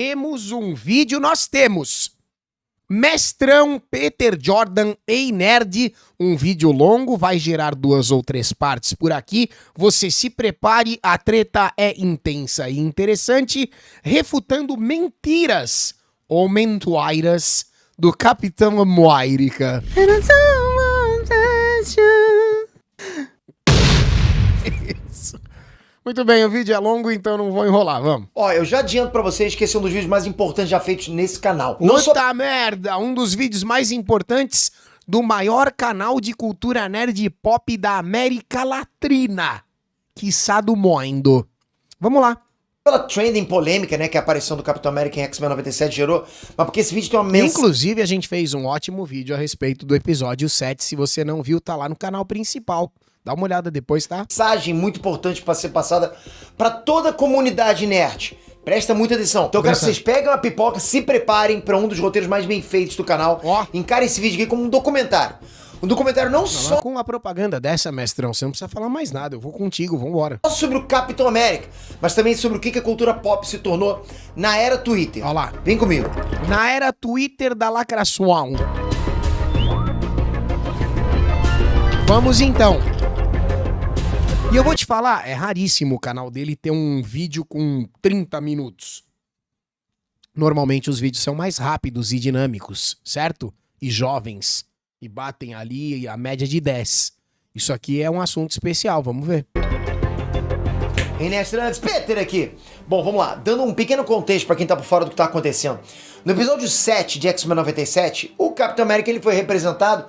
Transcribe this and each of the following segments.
Temos um vídeo, nós temos Mestrão, Peter Jordan, Ei Nerd, um vídeo longo, vai gerar 2 ou 3 partes por aqui, você se prepare, a treta é intensa e interessante, refutando mentiras ou mentoiras do Capitão América. Isso. Muito bem, o vídeo é longo, então não vou enrolar, vamos. Ó, eu já adianto pra vocês que esse é um dos vídeos mais importantes já feitos nesse canal. Puta merda, um dos vídeos mais importantes do maior canal de cultura nerd e pop da América Latina, quiçá do mundo. Vamos lá. Pela trending polêmica, né, que a aparição do Capitão América em X-Men 97 gerou, mas porque esse vídeo tem uma mensagem... Inclusive, a gente fez um ótimo vídeo a respeito do episódio 7, se você não viu, tá lá no canal principal. Dá uma olhada depois, tá? Mensagem muito importante pra ser passada pra toda a comunidade nerd. Presta muita atenção. Então eu quero que vocês peguem uma pipoca, se preparem pra um dos roteiros mais bem feitos do canal. Ó. Encarem esse vídeo aqui como um documentário. Um documentário não Só só com a propaganda dessa, mestrão, você não precisa falar mais nada, eu vou contigo, vambora. sobre o Capitão América, mas também sobre o que a cultura pop se tornou na era Twitter. Ó lá. Vem comigo. Na era Twitter da lacração. Vamos então. E eu vou te falar, é raríssimo o canal dele ter um vídeo com 30 minutos. Normalmente os vídeos são mais rápidos e dinâmicos, certo? E jovens. E batem ali a média de 10. Isso aqui é um assunto especial, vamos ver. Inestrantes, Peter aqui. Bom, vamos lá. Dando um pequeno contexto pra quem tá por fora do que tá acontecendo. No episódio 7 de X-Men 97, o Capitão América ele foi representado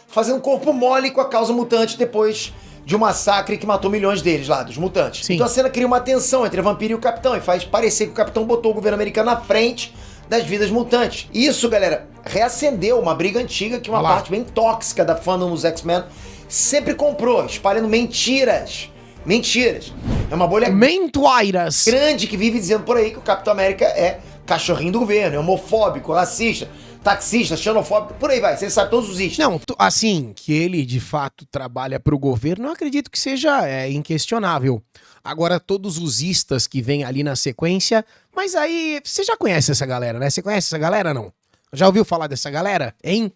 fazendo corpo mole com a causa mutante depois de um massacre que matou milhões deles lá, dos mutantes. Sim. Então a cena cria uma tensão entre a vampira e o Capitão e faz parecer que o Capitão botou o governo americano na frente das vidas mutantes. Isso, galera, reacendeu uma briga antiga que uma Olha lá. parte bem tóxica da fandom dos X-Men sempre comprou, espalhando mentiras. Mentiras. É uma bolha Mentoiras. grande que vive dizendo por aí que o Capitão América é cachorrinho do governo, é homofóbico, racista, taxista, xenofóbico, por aí vai. Você sabe todos os itens. Não, assim, que ele de fato trabalha pro governo, eu acredito que seja inquestionável. Agora, todos os istas que vêm ali na sequência, mas aí, você já conhece essa galera, né? Você conhece essa galera, não? Já ouviu falar dessa galera, hein?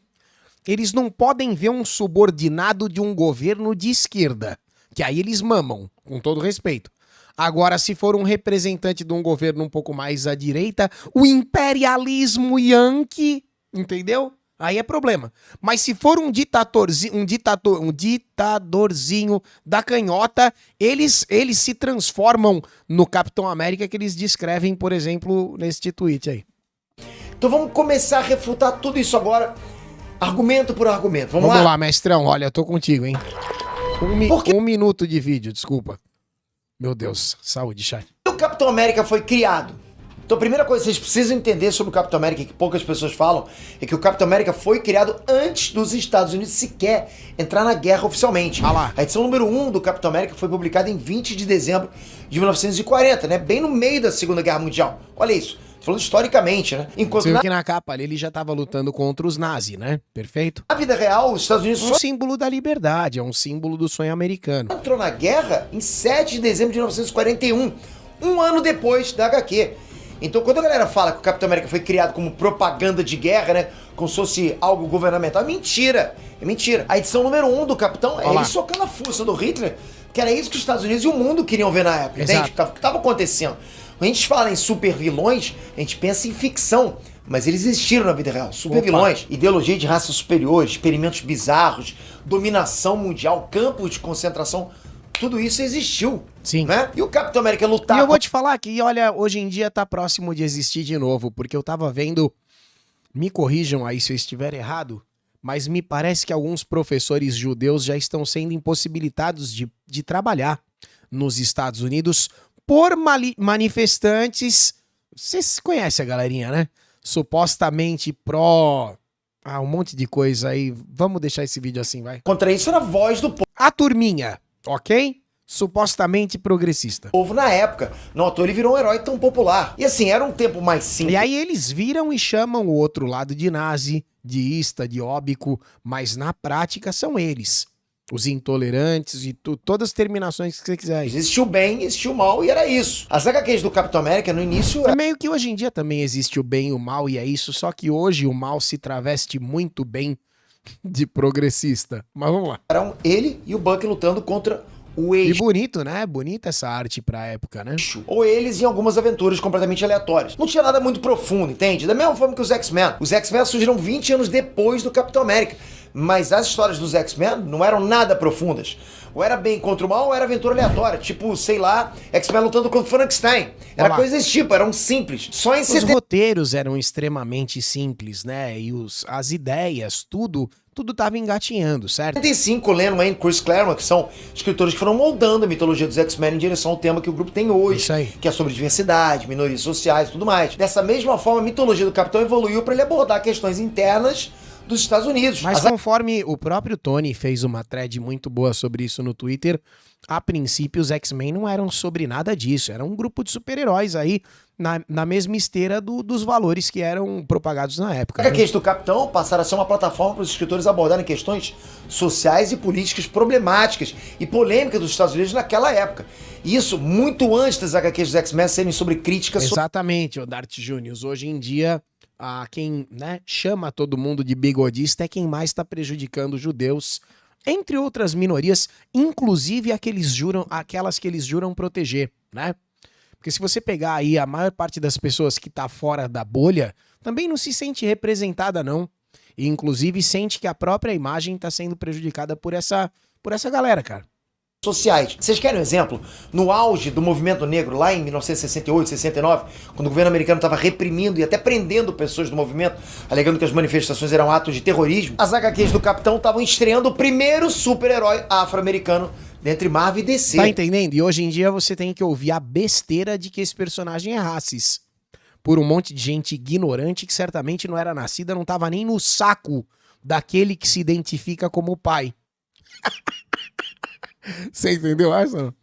Eles não podem ver um subordinado de um governo de esquerda, que aí eles mamam, com todo respeito. Agora, se for um representante de um governo um pouco mais à direita, o imperialismo yankee, entendeu? Aí é problema. Mas se for um ditadorzinho da canhota, eles se transformam no Capitão América que eles descrevem, por exemplo, neste tweet aí. Então vamos começar a refutar tudo isso agora, argumento por argumento. Vamos lá? Mestrão, olha, eu tô contigo, hein? Um minuto de vídeo, desculpa. Meu Deus, saúde, chat. O Capitão América foi criado. Então a primeira coisa que vocês precisam entender sobre o Capitão América, que poucas pessoas falam, é que o Capitão América foi criado antes dos Estados Unidos sequer entrar na guerra oficialmente. Ah lá. A edição número 1 do Capitão América foi publicada em 20 de dezembro de 1940, né? Bem no meio da Segunda Guerra Mundial. Olha isso. Tô falando historicamente, né? Enquanto Você viu que na capa ali ele já tava lutando contra os nazis, né? Perfeito? na vida real, os Estados Unidos É um símbolo da liberdade, é um símbolo do sonho americano. entrou na guerra em 7 de dezembro de 1941, um ano depois da HQ. Então, quando a galera fala que o Capitão América foi criado como propaganda de guerra, né, como se fosse algo governamental, é mentira. É mentira. A edição número 1 do Capitão é Olha lá. ele socando a fuça do Hitler, que era isso que os Estados Unidos e o mundo queriam ver na época. Exato. Entende? O que estava acontecendo. Quando a gente fala em super vilões, a gente pensa em ficção. Mas eles existiram na vida real. Super vilões, ideologia de raça superior, experimentos bizarros, dominação mundial, campos de concentração. Tudo isso existiu. Sim. Né? E o Capitão América lutar. E eu vou te falar que, olha, hoje em dia tá próximo de existir de novo, porque eu tava vendo, me corrijam aí se eu estiver errado, mas me parece que alguns professores judeus já estão sendo impossibilitados de trabalhar nos Estados Unidos por manifestantes, vocês conhecem a galerinha, né? Supostamente pró... um monte de coisa aí, vamos deixar esse vídeo assim, vai. Contra isso era a voz do A turminha, ok? Supostamente progressista. povo na época. Não à toa ele virou um herói tão popular. E assim, era um tempo mais simples. E aí eles viram e chamam o outro lado de nazi, de ista, de óbico, mas na prática são eles. os intolerantes e todas as terminações que você quiser aí. Existiu o bem, existiu o mal e era isso. As HQs do Capitão América no início Meio que hoje em dia também existe o bem e o mal e é isso, só que hoje o mal se traveste muito bem de progressista. Mas vamos lá. eram ele e o Bucky lutando contra o E eixo. bonito, né? Bonita essa arte pra época, né? Ou eles em algumas aventuras completamente aleatórias. Não tinha nada muito profundo, entende? Da mesma forma que os X-Men. Os X-Men surgiram 20 anos depois do Capitão América. Mas as histórias dos X-Men não eram nada profundas. Ou era bem contra o mal, ou era aventura aleatória. Tipo, sei lá, X-Men lutando contra o Frankenstein. Era coisa desse tipo, eram simples. Só em Os 70... roteiros eram extremamente simples, né? E as ideias, tudo tava engatinhando, certo? 75, Len Wein e Chris Claremont, que são escritores que foram moldando a mitologia dos X-Men em direção ao tema que o grupo tem hoje. Isso aí. Que é sobre diversidade, minorias sociais e tudo mais. Dessa mesma forma, a mitologia do Capitão evoluiu para ele abordar questões internas dos Estados Unidos. Mas conforme o próprio Tony fez uma thread muito boa sobre isso no Twitter, a princípio os X-Men não eram sobre nada disso, era um grupo de super-heróis aí na mesma esteira dos valores que eram propagados na época. As HQs do Capitão passaram a ser uma plataforma para os escritores abordarem questões sociais e políticas problemáticas e polêmicas dos Estados Unidos naquela época. Isso muito antes das HQs dos X-Men serem sobre críticas Exatamente, o Dart Juniors. Hoje em dia, quem, né, chama todo mundo de bigodista é quem mais está prejudicando os judeus, entre outras minorias, inclusive aquelas que eles juram proteger, né? Porque se você pegar aí a maior parte das pessoas que tá fora da bolha, também não se sente representada não. E inclusive sente que a própria imagem tá sendo prejudicada por essa galera, cara. sociais. Vocês querem um exemplo? No auge do movimento negro, lá em 1968, 69, quando o governo americano estava reprimindo e até prendendo pessoas do movimento, alegando que as manifestações eram atos de terrorismo, as HQs do Capitão estavam estreando o primeiro super-herói afro-americano dentre Marvel e DC. Tá entendendo? E hoje em dia você tem que ouvir a besteira de que esse personagem é racis. Por um monte de gente ignorante que certamente não era nascida, não tava nem no saco daquele que se identifica como pai. Você entendeu essa?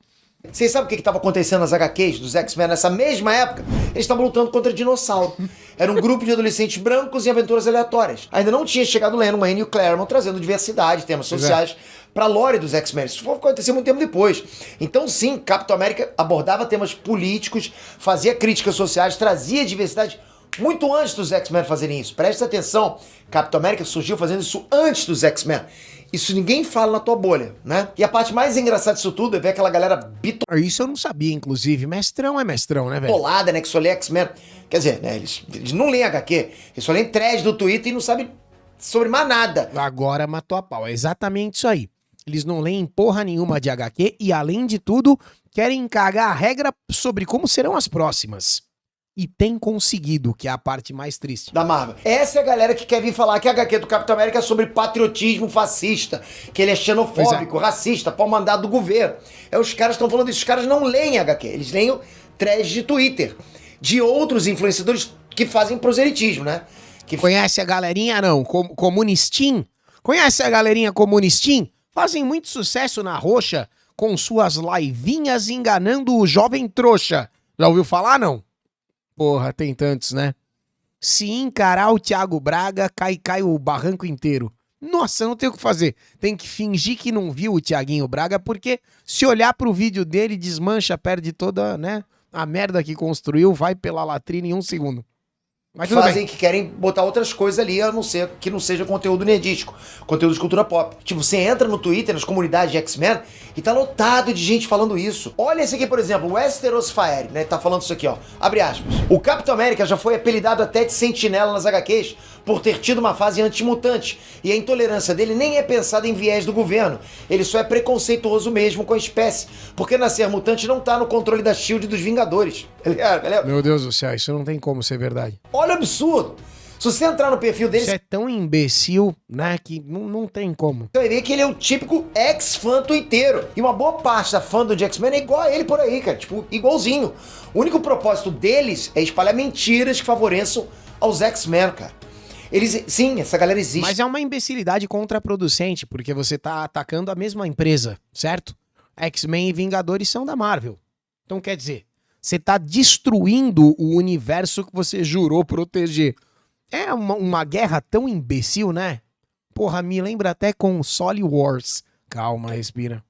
Vocês sabem o que estava acontecendo nas HQs dos X-Men nessa mesma época? Eles estavam lutando contra dinossauro. Era um grupo de adolescentes brancos em aventuras aleatórias. Ainda não tinha chegado o Len Wein e o Claremont trazendo diversidade, temas sociais pra lore dos X-Men. Isso foi acontecer muito tempo depois. Então sim, Capitão América abordava temas políticos, fazia críticas sociais, trazia diversidade muito antes dos X-Men fazerem isso. Presta atenção, Capitão América surgiu fazendo isso antes dos X-Men. Isso ninguém fala na tua bolha, né? E a parte mais engraçada disso tudo é ver aquela galera Isso eu não sabia, inclusive. Mestrão é mestrão, né, velho? bitolada, né? Que só lê X-Men. Quer dizer, né? Eles não leem HQ. Eles só leem thread do Twitter e não sabem sobre mais nada. Agora matou a pau. É exatamente isso aí. Eles não leem porra nenhuma de HQ e, além de tudo, querem cagar a regra sobre como serão as próximas. E tem conseguido, que é a parte mais triste. Da Marvel. Essa é a galera que quer vir falar que a HQ do Capitão América é sobre patriotismo fascista, que ele é xenofóbico, racista, pau mandado do governo. Os caras estão falando isso, os caras não leem HQ, eles leem threads de Twitter, de outros influenciadores que fazem proselitismo, né? Conhece a galerinha, não? Comunistim? Conhece a galerinha comunistim? Fazem muito sucesso na roxa com suas livinhas enganando o jovem trouxa. Já ouviu falar, não? Porra, tem tantos, né? Se encarar o Thiago Braga, cai o barranco inteiro. Nossa, não tem o que fazer. Tem que fingir que não viu o Thiaguinho Braga, porque se olhar pro vídeo dele, desmancha, perde toda, né, a merda que construiu, vai pela latrina em 1 segundo. Mas tudo fazem bem. que querem botar outras coisas ali, a não ser que não seja conteúdo nerdístico, conteúdo de cultura pop. Tipo, você entra no Twitter, nas comunidades de X-Men, e tá lotado de gente falando isso. Olha esse aqui, por exemplo, o Westeros Faeri, né? Tá falando isso aqui, ó. Abre aspas. O Capitão América já foi apelidado até de Sentinela nas HQs por ter tido uma fase antimutante. E a intolerância dele nem é pensada em viés do governo. Ele só é preconceituoso mesmo com a espécie. Porque nascer mutante não tá no controle da SHIELD e dos Vingadores. Meu Deus do céu, isso não tem como ser verdade. Olha o absurdo. Se você entrar no perfil dele, Isso é tão imbecil, né, que não tem como. você vai ver que ele é o típico ex-fã tuiteiro. E uma boa parte da fã do X-Men é igual a ele por aí, cara. Tipo, igualzinho. O único propósito deles é espalhar mentiras que favoreçam aos X-Men, cara. Eles, sim, essa galera existe. Mas é uma imbecilidade contraproducente, porque você tá atacando a mesma empresa, certo? X-Men e Vingadores são da Marvel. Então quer dizer, você tá destruindo o universo que você jurou proteger. É uma guerra tão imbecil, né? Porra, me lembra até Console Wars. Calma, respira.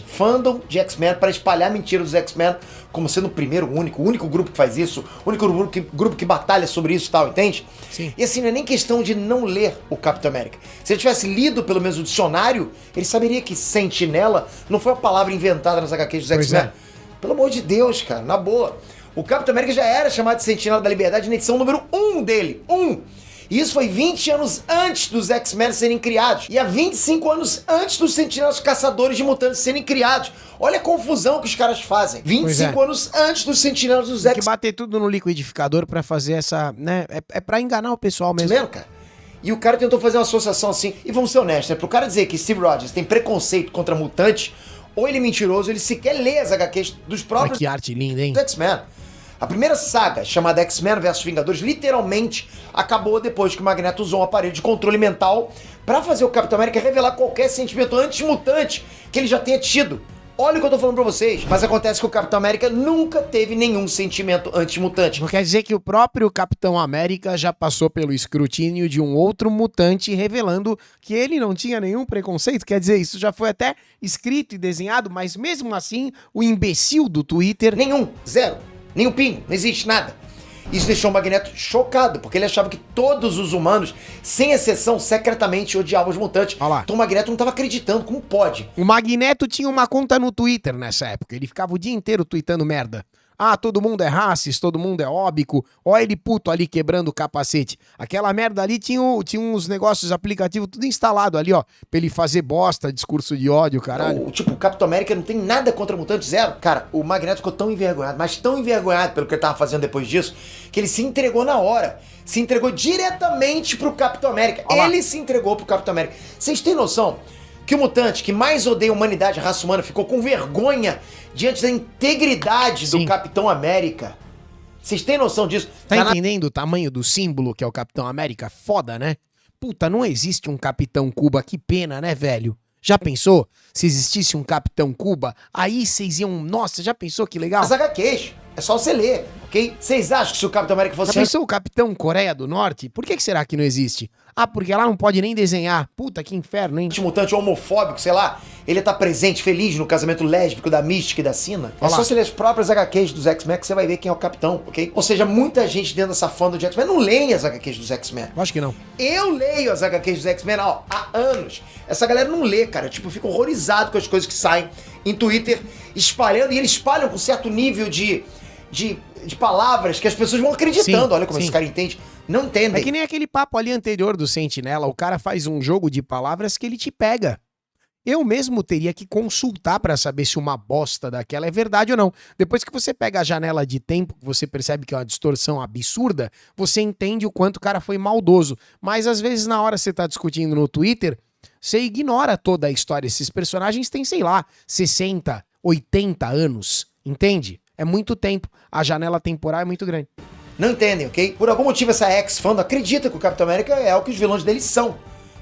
Fandom de X-Men para espalhar a mentira dos X-Men como sendo o primeiro, o único grupo que faz isso, o único grupo que batalha sobre isso e tal, entende? Sim. E assim, não é nem questão de não ler o Capitão América. Se ele tivesse lido pelo menos o dicionário, ele saberia que sentinela não foi uma palavra inventada nas HQs dos X-Men. é. Pelo amor de Deus, cara, na boa. O Capitão América já era chamado de Sentinela da Liberdade na edição número 1 dele. 1! E isso foi 20 anos antes dos X-Men serem criados. E há 25 anos antes dos Sentinelas Caçadores de Mutantes serem criados. Olha a confusão que os caras fazem. 25 anos antes dos Sentinelas dos Tem que bater tudo no liquidificador pra fazer essa, né? É pra enganar o pessoal mesmo. X-Men, cara. E o cara tentou fazer uma associação assim. E vamos ser honestos, né? Pro cara dizer que Steve Rogers tem preconceito contra mutantes, ou ele é mentiroso, ele sequer lê as HQs dos próprios Olha que arte linda, hein? X-Men. A primeira saga, chamada X-Men vs Vingadores, literalmente acabou depois que o Magneto usou um aparelho de controle mental pra fazer o Capitão América revelar qualquer sentimento anti-mutante que ele já tenha tido. Olha o que eu tô falando pra vocês. Mas acontece que o Capitão América nunca teve nenhum sentimento anti-mutante. Não quer dizer que o próprio Capitão América já passou pelo escrutínio de um outro mutante revelando que ele não tinha nenhum preconceito. Quer dizer, isso já foi até escrito e desenhado, mas mesmo assim, o imbecil do Twitter... Nenhum, zero, nenhum pingo, não existe nada. Isso deixou o Magneto chocado, porque ele achava que todos os humanos, sem exceção, secretamente odiavam os mutantes. Olha lá. Então o Magneto não estava acreditando, como pode? O Magneto tinha uma conta no Twitter nessa época. Ele ficava o dia inteiro tweetando merda. Ah, todo mundo é racist, todo mundo é óbico. Ó ele puto ali quebrando o capacete. Aquela merda ali tinha uns negócios, aplicativos, tudo instalado ali, ó. Pra ele fazer bosta, discurso de ódio, caralho. O Capitão América não tem nada contra mutantes, zero. Cara, o Magneto ficou tão envergonhado, mas tão envergonhado pelo que ele tava fazendo depois disso, que ele se entregou na hora. Se entregou diretamente pro Capitão América. Olha lá. Ele se entregou pro Capitão América. Vocês têm noção que o mutante que mais odeia a humanidade, a raça humana, ficou com vergonha diante da integridade Sim. do Capitão América? Vocês têm noção disso? Tá Tá na- entendendo o tamanho do símbolo que é o Capitão América? Foda, né? Puta, não existe um Capitão Cuba, que pena, né, velho? Já pensou? Se existisse um Capitão Cuba, aí vocês iam... Nossa, já pensou que legal? As HQs. É só você ler, ok? Vocês acham que se o Capitão América Já fosse... pensou o Capitão Coreia do Norte? Por que será que não existe? Ah, porque lá não pode nem desenhar. Puta, que inferno, hein? Mutante homofóbico, sei lá, ele tá presente, feliz no casamento lésbico da Mística e da Sina. É Olha lá. só você ler as próprias HQs dos X-Men que você vai ver quem é o Capitão, ok? Ou seja, muita gente dentro dessa fã do X-Men não leem as HQs dos X-Men. Acho que não. Eu leio as HQs dos X-Men ó, há anos. Essa galera não lê, cara. Tipo, eu fico horrorizado com as coisas que saem em Twitter, espalhando, e eles espalham com certo nível de palavras que as pessoas vão acreditando. Sim, Olha como sim. esse cara entende. Não entendem. É que nem aquele papo ali anterior do Sentinela, o cara faz um jogo de palavras que ele te pega. Eu mesmo teria que consultar pra saber se uma bosta daquela é verdade ou não. Depois que você pega a janela de tempo, que você percebe que é uma distorção absurda, você entende o quanto o cara foi maldoso. Mas às vezes na hora que você tá discutindo no Twitter, você ignora toda a história. Esses personagens têm, sei lá, 60, 80 anos, entende? É muito tempo. A janela temporal é muito grande. Não entendem, ok? Por algum motivo essa ex-fandom acredita que o Capitão América é o que os vilões deles são.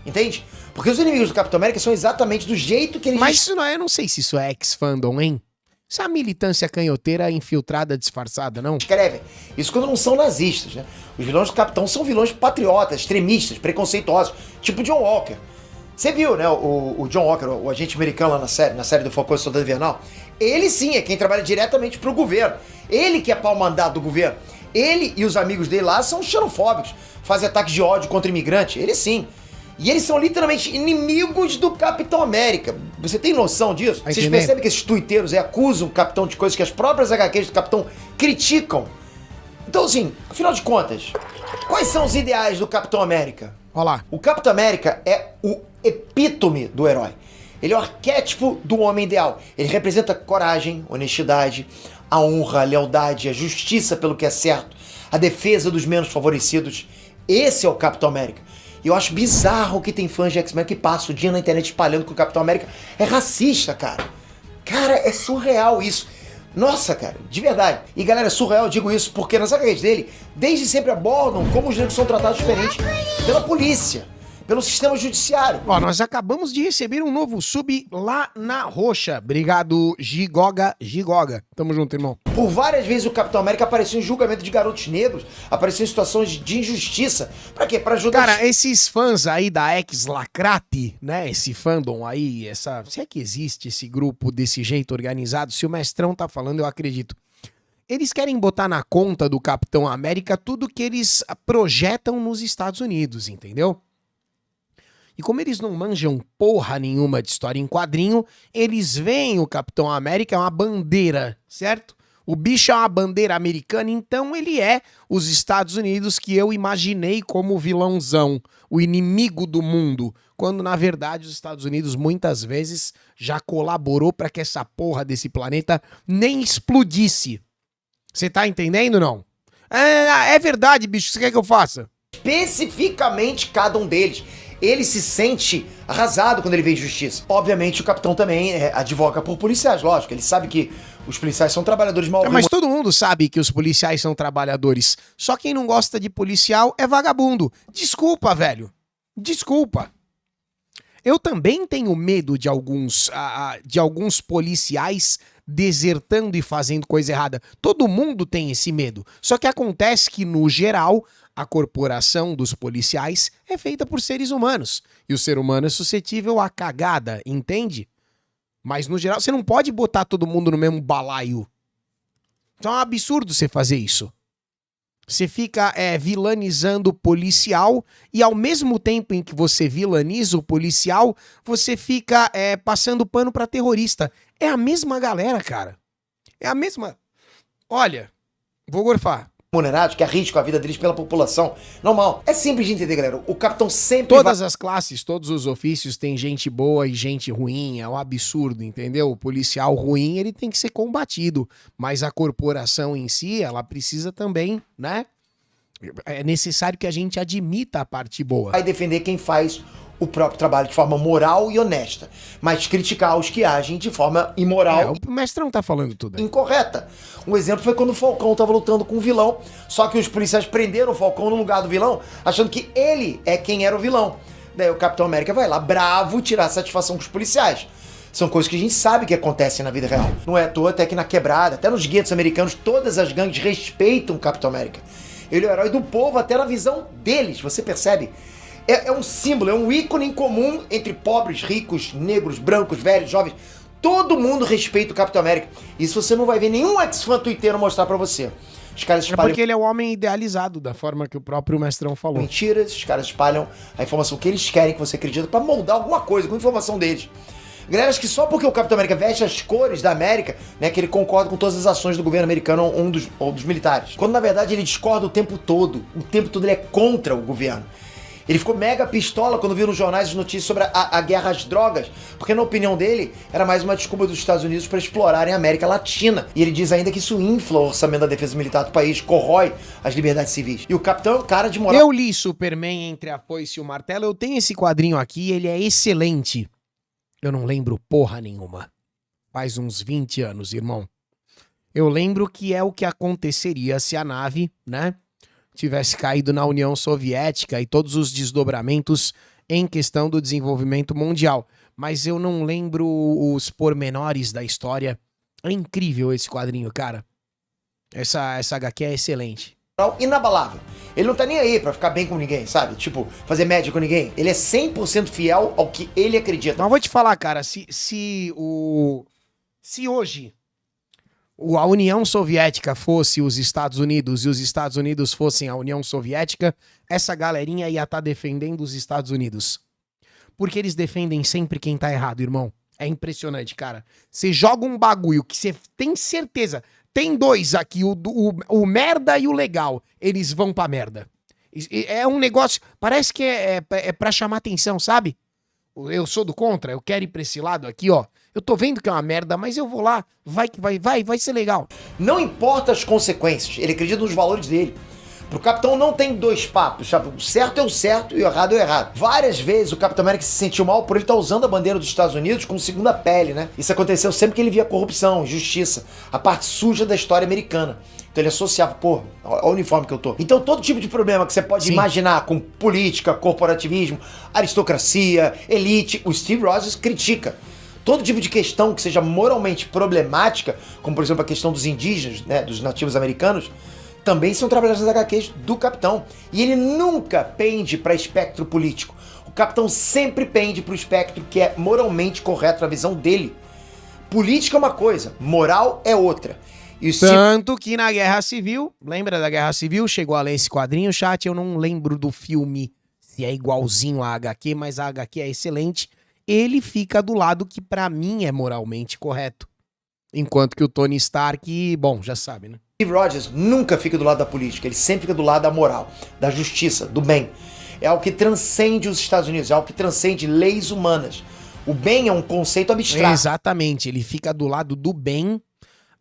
Entende? Porque os inimigos do Capitão América são exatamente do jeito que eles... Mas isso não é, eu não sei se isso é ex-fandom, hein? Isso é a militância canhoteira infiltrada, disfarçada, não? escrevem. Isso quando não são nazistas, né? Os vilões do Capitão são vilões patriotas, extremistas, preconceituosos, tipo John Walker. Você viu, né, o John Walker, o agente americano lá na série do Falcão e Soldado Invernal? Ele sim é quem trabalha diretamente pro governo. Ele que é pau mandado do governo. Ele e os amigos dele lá são xenofóbicos, fazem ataques de ódio contra imigrante. Ele sim. E eles são literalmente inimigos do Capitão América. Você tem noção disso? Vocês entendendo? percebem que esses tuiteiros acusam o Capitão de coisas que as próprias HQs do Capitão criticam? Então, assim, afinal de contas, quais são os ideais do Capitão América? Olha lá. O Capitão América é o epítome do herói. Ele é o arquétipo do homem ideal. Ele representa coragem, honestidade, a honra, a lealdade, a justiça pelo que é certo, a defesa dos menos favorecidos. Esse é o Capitão América. E eu acho bizarro que tem fãs de X-Men que passam o dia na internet espalhando que o Capitão América é racista, cara. Cara, é surreal isso. Nossa, cara, de verdade. E galera, é surreal, eu digo isso porque nas HQs dele, desde sempre abordam como os negros são tratados diferente pela polícia, pelo sistema judiciário. Ó, nós acabamos de receber um novo sub lá na roxa. Obrigado, Gigoga. Tamo junto, irmão. Por várias vezes o Capitão América apareceu em julgamento de garotos negros, apareceu em situações de injustiça. Pra quê? Pra ajudar... Cara, esses fãs aí da ex-lacrate, né, esse fandom aí, se é que existe esse grupo desse jeito organizado, se o Mestrão tá falando, eu acredito. Eles querem botar na conta do Capitão América tudo que eles projetam nos Estados Unidos, entendeu? E como eles não manjam porra nenhuma de história em quadrinho, eles veem o Capitão América é uma bandeira, certo? O bicho é uma bandeira americana, então ele é os Estados Unidos que eu imaginei como vilãozão, o inimigo do mundo, quando na verdade os Estados Unidos muitas vezes já colaborou para que essa porra desse planeta nem explodisse. Você tá entendendo, não? É verdade, bicho, o que você quer que eu faça? Especificamente cada um deles. Ele se sente arrasado quando ele vê injustiça. Obviamente o capitão também advoga por policiais, lógico. Ele sabe que os policiais são trabalhadores mal... Mas todo mundo sabe que os policiais são trabalhadores. Só quem não gosta de policial é vagabundo. Desculpa, velho. Desculpa. Eu também tenho medo de alguns policiais desertando e fazendo coisa errada. Todo mundo tem esse medo. Só que acontece que, no geral, a corporação dos policiais é feita por seres humanos. E o ser humano é suscetível à cagada, entende? Mas, no geral, você não pode botar todo mundo no mesmo balaio. Então é um absurdo você fazer isso. Você fica vilanizando o policial e ao mesmo tempo em que você vilaniza o policial, você fica passando pano pra terrorista. É a mesma galera, cara. É a mesma... Olha, vou gorfar. Remunerados que arriscam a vida deles pela população. Normal. É simples de entender, galera. O capitão sempre Todas as classes, todos os ofícios tem gente boa e gente ruim. É um absurdo, entendeu? O policial ruim, ele tem que ser combatido. Mas a corporação em si, ela precisa também, né? É necessário que a gente admita a parte boa. vai defender quem faz o próprio trabalho de forma moral e honesta, mas criticar os que agem de forma imoral O Mestrão tá falando tudo e aí. incorreta. Um exemplo foi quando o Falcão estava lutando com o vilão, só que os policiais prenderam o Falcão no lugar do vilão, achando que ele é quem era o vilão. Daí o Capitão América vai lá, bravo, tirar satisfação com os policiais. São coisas que a gente sabe que acontecem na vida real. Não é à toa até que na quebrada, até nos guetos americanos, todas as gangues respeitam o Capitão América. Ele é o herói do povo até na visão deles, você percebe? É um símbolo, é um ícone em comum entre pobres, ricos, negros, brancos, velhos, jovens. Todo mundo respeita o Capitão América. Isso você não vai ver nenhum ex-fã twitteiro mostrar pra você. Os caras É espalham porque ele é o homem idealizado, da forma que o próprio Mestrão falou. mentiras, os caras espalham a informação que eles querem que você acredite pra moldar alguma coisa com a informação deles. Galera, acho que só porque o Capitão América veste as cores da América, né, que ele concorda com todas as ações do governo americano ou dos militares. Quando na verdade ele discorda o tempo todo ele é contra o governo. Ele ficou mega pistola quando viu nos jornais as notícias sobre a guerra às drogas, porque na opinião dele era mais uma desculpa dos Estados Unidos para explorarem a América Latina. E ele diz ainda que isso infla o orçamento da defesa militar do país, corrói as liberdades civis. E o capitão é um cara de moral. Eu li Superman Entre a Foice e o Martelo, eu tenho esse quadrinho aqui, ele é excelente. Eu não lembro porra nenhuma. Faz uns 20 anos, irmão. Eu lembro que é o que aconteceria se a nave, né, tivesse caído na União Soviética e todos os desdobramentos em questão do desenvolvimento mundial. Mas eu não lembro os pormenores da história. É incrível esse quadrinho, cara. Essa HQ é excelente. Inabalável. Ele não tá nem aí pra ficar bem com ninguém, sabe? Tipo, fazer média com ninguém. Ele é 100% fiel ao que ele acredita. Mas vou te falar, cara, se hoje a União Soviética fosse os Estados Unidos e os Estados Unidos fossem a União Soviética, essa galerinha ia estar defendendo os Estados Unidos. Porque eles defendem sempre quem tá errado, irmão. É impressionante, cara. Você joga um bagulho que você tem certeza... Tem dois aqui, o merda e o legal. Eles vão pra merda. É um negócio... Parece que é pra chamar atenção, sabe? Eu sou do contra, eu quero ir pra esse lado aqui, ó. Eu tô vendo que é uma merda, mas eu vou lá. Vai ser legal. Não importa as consequências. Ele acredita nos valores dele. Pro Capitão não tem dois papos, sabe? O certo é o certo e o errado é o errado. Várias vezes o Capitão América se sentiu mal por ele estar usando a bandeira dos Estados Unidos como segunda pele, né? Isso aconteceu sempre que ele via corrupção, injustiça, a parte suja da história americana. Então ele associava, pô, olha o uniforme que eu tô. Então todo tipo de problema que você pode imaginar com política, corporativismo, aristocracia, elite, o Steve Rogers critica. Todo tipo de questão que seja moralmente problemática, como por exemplo a questão dos indígenas, né, dos nativos americanos, também são trabalhados nas HQs do Capitão. E ele nunca pende para espectro político. O Capitão sempre pende para o espectro que é moralmente correto na visão dele. Política é uma coisa, moral é outra. E tanto que na Guerra Civil, lembra da Guerra Civil? Chegou a ler esse quadrinho, chat, eu não lembro do filme se é igualzinho à HQ, mas a HQ é excelente. Ele fica do lado que pra mim é moralmente correto. Enquanto que o Tony Stark, bom, já sabe, né? Steve Rogers nunca fica do lado da política, ele sempre fica do lado da moral, da justiça, do bem. É algo que transcende os Estados Unidos, é algo que transcende leis humanas. O bem é um conceito abstrato. Exatamente, ele fica do lado do bem,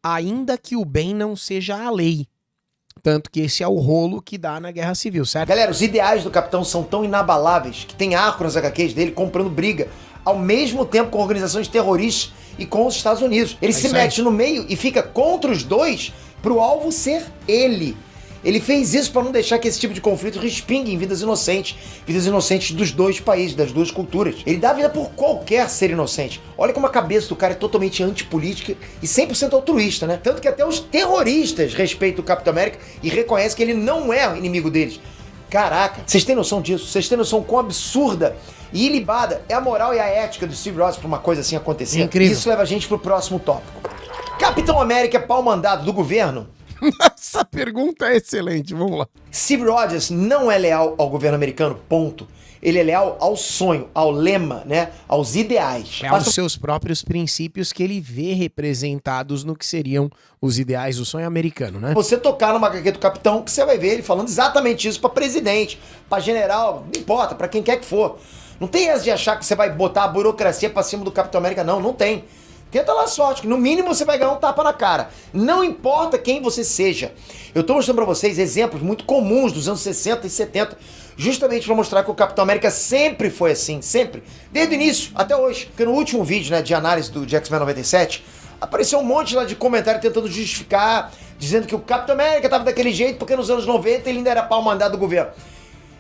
ainda que o bem não seja a lei. Tanto que esse é o rolo que dá na Guerra Civil, certo? Galera, os ideais do Capitão são tão inabaláveis que tem arco nas HQs dele comprando briga ao mesmo tempo com organizações terroristas e com os Estados Unidos. Ele se mete no meio e fica contra os dois pro alvo ser ele. Ele fez isso para não deixar que esse tipo de conflito respingue em vidas inocentes dos dois países, das duas culturas. Ele dá vida por qualquer ser inocente. Olha como a cabeça do cara é totalmente antipolítica e 100% altruísta, né? Tanto que até os terroristas respeitam o Capitão América e reconhecem que ele não é inimigo deles. Caraca, vocês têm noção disso? Vocês têm noção quão absurda e ilibada é a moral e a ética do Steve Rogers pra uma coisa assim acontecer? Incrível. Isso leva a gente pro próximo tópico. Capitão América é pau mandado do governo? Essa pergunta é excelente, vamos lá. Steve Rogers não é leal ao governo americano, ponto. Ele é leal ao sonho, ao lema, né? Aos ideais. É aos seus próprios princípios que ele vê representados no que seriam os ideais do sonho americano, né? Você tocar numa HQ do Capitão, que você vai ver ele falando exatamente isso pra presidente, pra general, não importa, pra quem quer que for. Não tem essa de achar que você vai botar a burocracia pra cima do Capitão América, não, não tem. Tenta lá a sorte, que no mínimo você vai ganhar um tapa na cara. Não importa quem você seja. Eu tô mostrando pra vocês exemplos muito comuns dos anos 60 e 70, justamente pra mostrar que o Capitão América sempre foi assim, sempre. Desde o início, até hoje. Porque no último vídeo, né, de análise do X-Men 97, apareceu um monte lá de comentário tentando justificar, dizendo que o Capitão América tava daquele jeito porque nos anos 90 ele ainda era pau mandado do governo.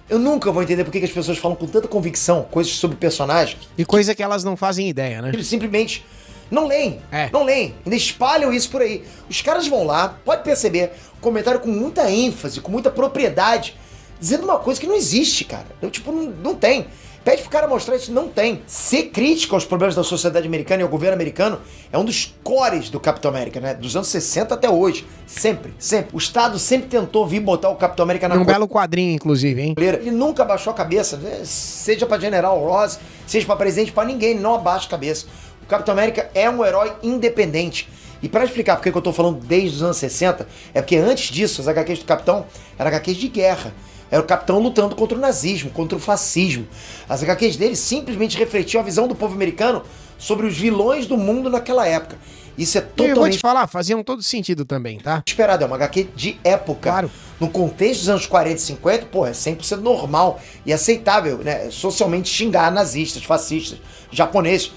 Eu nunca vou entender por que as pessoas falam com tanta convicção coisas sobre personagens. E coisa que elas não fazem ideia, né? Eles simplesmente não leem, não leem, ainda espalham isso por aí. Os caras vão lá, pode perceber, comentário com muita ênfase, com muita propriedade, dizendo uma coisa que não existe, cara. Eu, tipo, não tem. Pede pro cara mostrar isso, não tem. Ser crítico aos problemas da sociedade americana e ao governo americano é um dos cores do Capitão América, né? Dos anos 60 até hoje. Sempre, sempre. O Estado sempre tentou vir botar o Capitão América na Um belo quadrinho, inclusive, hein? Ele nunca abaixou a cabeça, né? Seja pra General Ross, seja pra presidente, pra ninguém, ele não abaixa a cabeça. O Capitão América é um herói independente. E pra explicar por que eu tô falando desde os anos 60, é porque antes disso, as HQs do Capitão eram HQs de guerra. Era o Capitão lutando contra o nazismo, contra o fascismo. As HQs dele simplesmente refletiam a visão do povo americano sobre os vilões do mundo naquela época. Isso é totalmente... Eu vou te falar, faziam todo sentido também, tá? Esperado, é uma HQ de época. Claro. No contexto dos anos 40 e 50, porra, é 100% normal e aceitável, né? Socialmente xingar nazistas, fascistas, japoneses.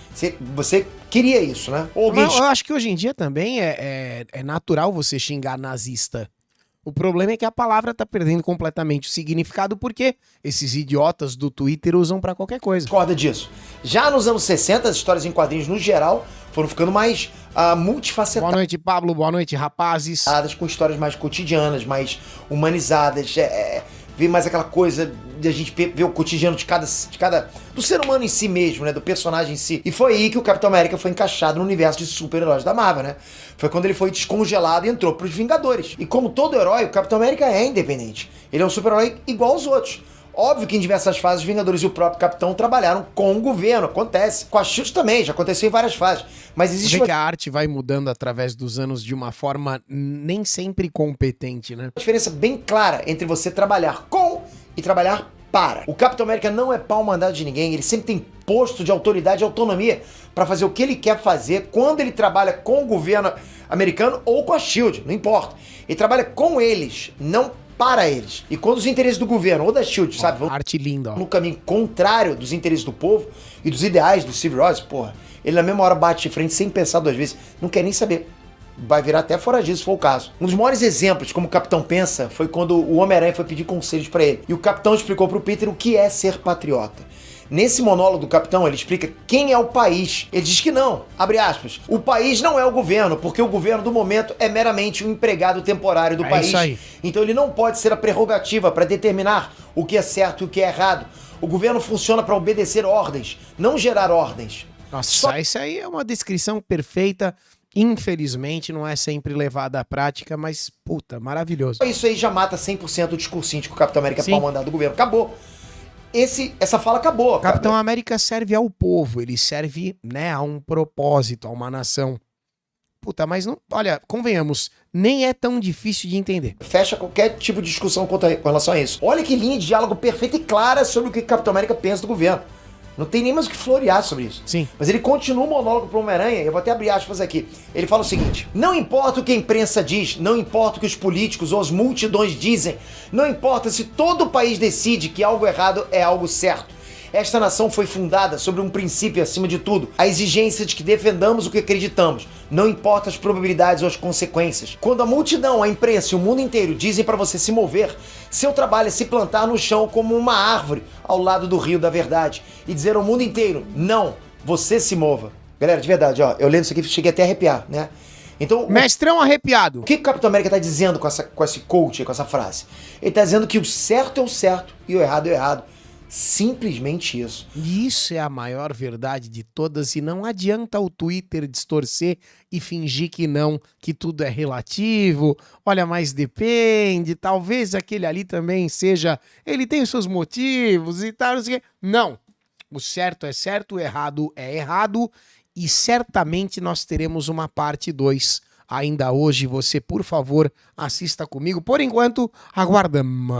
Você queria isso, né? Mas eu acho que hoje em dia também é natural você xingar nazista. O problema é que a palavra tá perdendo completamente o significado porque esses idiotas do Twitter usam pra qualquer coisa. Discorda disso. Já nos anos 60, as histórias em quadrinhos, no geral, foram ficando mais multifacetadas. Boa noite, Pablo. Boa noite, rapazes. Com histórias mais cotidianas, mais humanizadas. Ver mais aquela coisa de a gente ver o cotidiano de cada do ser humano em si mesmo, né, do personagem em si. E foi aí que o Capitão América foi encaixado no universo de super-heróis da Marvel, né? Foi quando ele foi descongelado e entrou pros Vingadores. E como todo herói, o Capitão América é independente. Ele é um super-herói igual aos outros. Óbvio que em diversas fases os Vingadores e o próprio Capitão trabalharam com o governo, acontece. Com a SHIELD também, já aconteceu em várias fases. Mas existe que a arte vai mudando através dos anos de uma forma nem sempre competente, né? Uma diferença bem clara entre você trabalhar com e trabalhar para. O Capitão América não é pau mandado de ninguém, ele sempre tem posto de autoridade e autonomia para fazer o que ele quer fazer quando ele trabalha com o governo americano ou com a SHIELD, não importa. Ele trabalha com eles, não para eles. E quando os interesses do governo ou da SHIELD, sabe, vão Arte linda, ó. no caminho contrário dos interesses do povo e dos ideais do Steve Rogers, porra, ele na mesma hora bate de frente sem pensar duas vezes, não quer nem saber. Vai virar até foragido se for o caso. Um dos maiores exemplos de como o Capitão pensa foi quando o Homem-Aranha foi pedir conselhos pra ele. E o Capitão explicou pro Peter o que é ser patriota. Nesse monólogo do Capitão, ele explica quem é o país. Ele diz que não, abre aspas, o país não é o governo, porque o governo do momento é meramente um empregado temporário do país. Isso aí. Então ele não pode ser a prerrogativa para determinar o que é certo e o que é errado. O governo funciona para obedecer ordens, não gerar ordens. Nossa, isso aí é uma descrição perfeita. Infelizmente, não é sempre levada à prática, mas, puta, maravilhoso. Isso aí já mata 100% do discursinho de que o Capitão América é Sim. pau mandado do governo. Acabou. Essa fala acabou. Capitão América serve ao povo, ele serve, né, a um propósito, a uma nação. Puta, mas não, olha, convenhamos, nem é tão difícil de entender. Fecha qualquer tipo de discussão com relação a isso. Olha que linha de diálogo perfeita e clara sobre o que o Capitão América pensa do governo. Não tem nem mais o que florear sobre isso. Sim. Mas ele continua o monólogo pro Homem-Aranha, eu vou até abrir aspas aqui. Ele fala o seguinte: não importa o que a imprensa diz, não importa o que os políticos ou as multidões dizem, não importa se todo o país decide que algo errado é algo certo. Esta nação foi fundada sobre um princípio acima de tudo, a exigência de que defendamos o que acreditamos, não importa as probabilidades ou as consequências. Quando a multidão, a imprensa e o mundo inteiro dizem para você se mover, seu trabalho é se plantar no chão como uma árvore ao lado do rio da verdade e dizer ao mundo inteiro, não, você se mova. Galera, de verdade, ó, eu lendo isso aqui cheguei até a arrepiar, né? Então, Mestrão arrepiado. o que o Capitão América tá dizendo com esse coach, com essa frase? Ele tá dizendo que o certo é o certo e o errado é o errado. Simplesmente isso. E isso é a maior verdade de todas, e não adianta o Twitter distorcer e fingir que não, que tudo é relativo, olha, mas depende, talvez aquele ali também seja, ele tem os seus motivos e tal, não sei o quê. Não, o certo é certo, o errado é errado, e certamente nós teremos uma parte 2 ainda hoje. Você, por favor, assista comigo. Por enquanto, aguardamos.